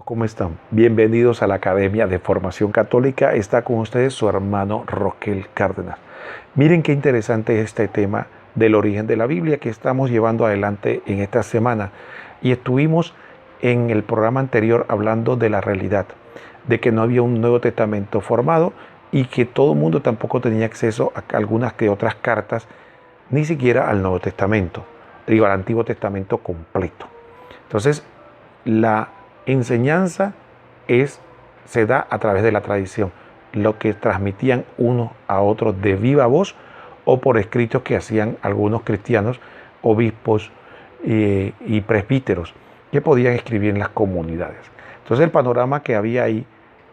¿Cómo están? Bienvenidos a la Academia de Formación Católica. Está con ustedes su hermano Roquel Cárdenas. Miren qué interesante es este tema del origen de la Biblia que estamos llevando adelante en esta semana. Y estuvimos en el programa anterior hablando de la realidad, de que no había un Nuevo Testamento formado y que todo el mundo tampoco tenía acceso a algunas que otras cartas, ni siquiera al Nuevo Testamento, digo, al Antiguo Testamento completo. Entonces, la enseñanza se da a través de la tradición, lo que transmitían unos a otros de viva voz o por escritos que hacían algunos cristianos, obispos y presbíteros que podían escribir en las comunidades. Entonces el panorama que había ahí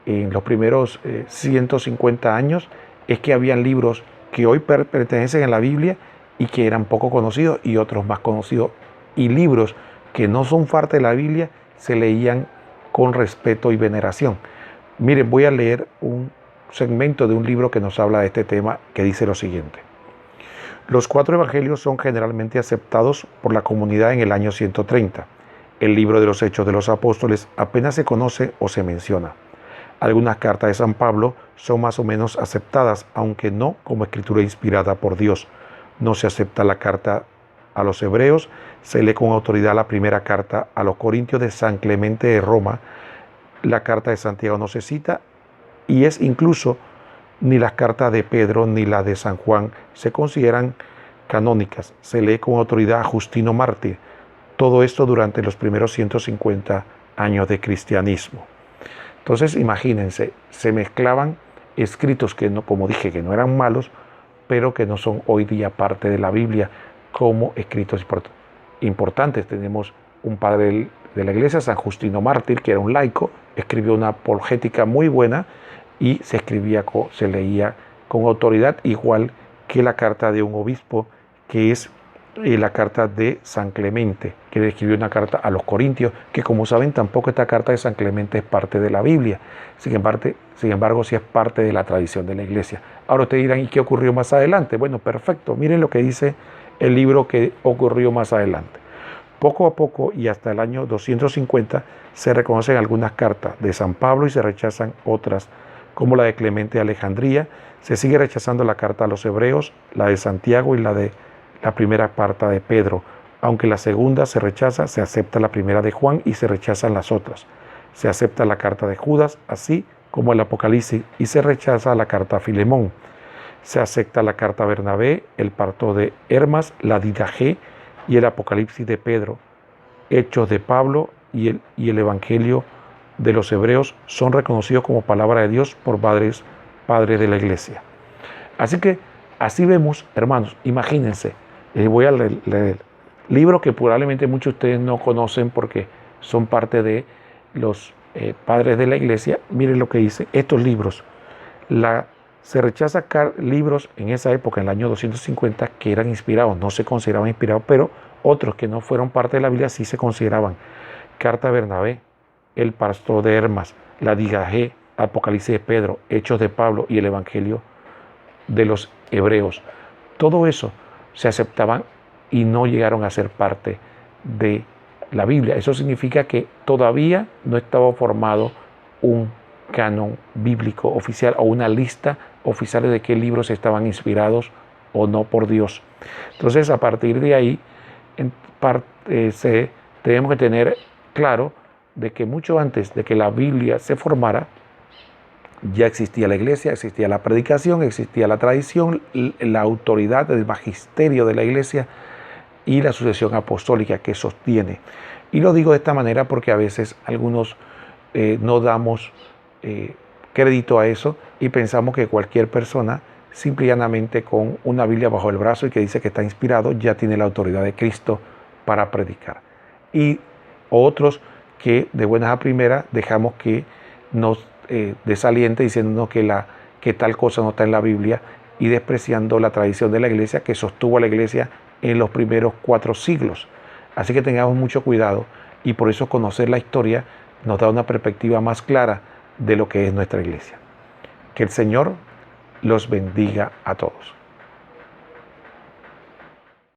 en los primeros 150 años es que habían libros que hoy pertenecen a la Biblia y que eran poco conocidos y otros más conocidos, y libros que no son parte de la Biblia se leían con respeto y veneración. Miren, voy a leer un segmento de un libro que nos habla de este tema, que dice lo siguiente. Los 4 evangelios son generalmente aceptados por la comunidad en el año 130. El libro de los Hechos de los Apóstoles apenas se conoce o se menciona. Algunas cartas de San Pablo son más o menos aceptadas, aunque no como escritura inspirada por Dios. No se acepta la carta a los hebreos, se lee con autoridad la primera carta a los Corintios de San Clemente de Roma. La carta de Santiago no se cita, y es incluso ni las cartas de Pedro ni la de San Juan se consideran canónicas. Se lee con autoridad a Justino Mártir. Todo esto durante los primeros 150 años de cristianismo. Entonces, imagínense, se mezclaban escritos que no, como dije, que no eran malos, pero que no son hoy día parte de la Biblia como escritos importantes. Tenemos un padre de la iglesia, San Justino Mártir, que era un laico, escribió una apologética muy buena y se leía con autoridad, igual que la carta de un obispo, que es la carta de San Clemente, que le escribió una carta a los Corintios, que como saben tampoco esta carta de San Clemente es parte de la Biblia, sin embargo sí es parte de la tradición de la iglesia. Ahora ustedes dirán, ¿y qué ocurrió más adelante? Bueno, perfecto, miren lo que dice el libro que ocurrió más adelante. Poco a poco y hasta el año 250 se reconocen algunas cartas de San Pablo y se rechazan otras, como la de Clemente de Alejandría. Se sigue rechazando la carta a los hebreos, la de Santiago y la de la primera carta de Pedro. Aunque la segunda se rechaza, se acepta la primera de Juan y se rechazan las otras. Se acepta la carta de Judas, así como el Apocalipsis, y se rechaza la carta a Filemón. Se acepta la carta a Bernabé, el parto de Hermas, la Didache y el Apocalipsis de Pedro. Hechos de Pablo y el Evangelio de los Hebreos son reconocidos como palabra de Dios por padres de la iglesia. Así que así vemos, hermanos, imagínense, voy a leer libros que probablemente muchos de ustedes no conocen porque son parte de los padres de la iglesia. Miren lo que dice, estos libros. Se rechaza libros en esa época, en el año 250, que eran inspirados, no se consideraban inspirados, pero otros que no fueron parte de la Biblia sí se consideraban. Carta a Bernabé, el parto de Hermas, la Didache, Apocalipsis de Pedro, Hechos de Pablo y el Evangelio de los Hebreos. Todo eso se aceptaban y no llegaron a ser parte de la Biblia. Eso significa que todavía no estaba formado un canon bíblico oficial o una lista oficial de qué libros estaban inspirados o no por Dios. Entonces, a partir de ahí, tenemos que tener claro de que mucho antes de que la Biblia se formara, ya existía la iglesia, existía la predicación, existía la tradición, la autoridad del magisterio de la iglesia y la sucesión apostólica que sostiene. Y lo digo de esta manera porque a veces algunos no damos crédito a eso y pensamos que cualquier persona, simple y llanamente con una Biblia bajo el brazo y que dice que está inspirado, ya tiene la autoridad de Cristo para predicar. Y otros que de buenas a primeras dejamos que nos desaliente diciendo que tal cosa no está en la Biblia y despreciando la tradición de la iglesia que sostuvo a la iglesia en los primeros 4 siglos. Así que tengamos mucho cuidado y por eso conocer la historia nos da una perspectiva más clara de lo que es nuestra iglesia. Que el Señor los bendiga a todos.